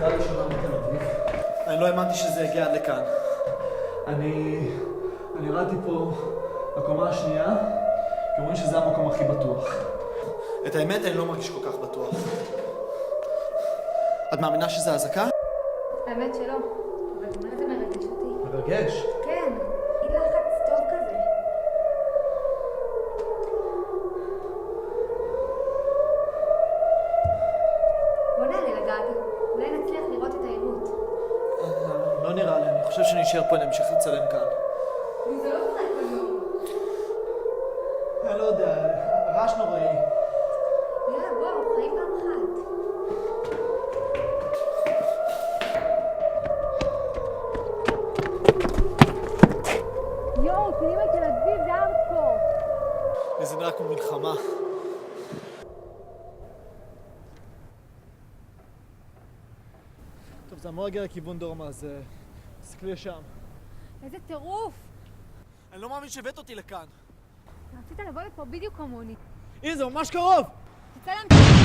סקאלה ראשונה מתל אביב. אני לא האמנתי שזה יגיע עד לכאן. אני ירדתי פה בקומה השנייה, כי אומרים שזה המקום הכי בטוח. את האמת, אני לא מרגיש כל כך בטוח. את מאמינה שזה אזעקה? האמת שלא, אבל מה זה מרגש אותי? מרגש? כן, היא לחץ טוב כזה. בוא נעלה לגג, אולי נצליח לראות את העירות. לא נראה לי, אני חושב שנשאר פה להמשיך לצלם כאן. זה לא קורה כלום. אני לא יודע, רעש נוראי. יאללה, בוא, חיים פעם אחת. יואו, פנימה תל אביב, זה ארדקור. זה נראה כמו מלחמה. טוב, זה אמור להגיע לכיוון דרומה, אז תסתכלי לשם. איזה טירוף. אני לא מאמין שהבאת אותי לכאן. רצית לבוא לפה בדיוק כמוני. הנה, זה ממש קרוב! תצא להם...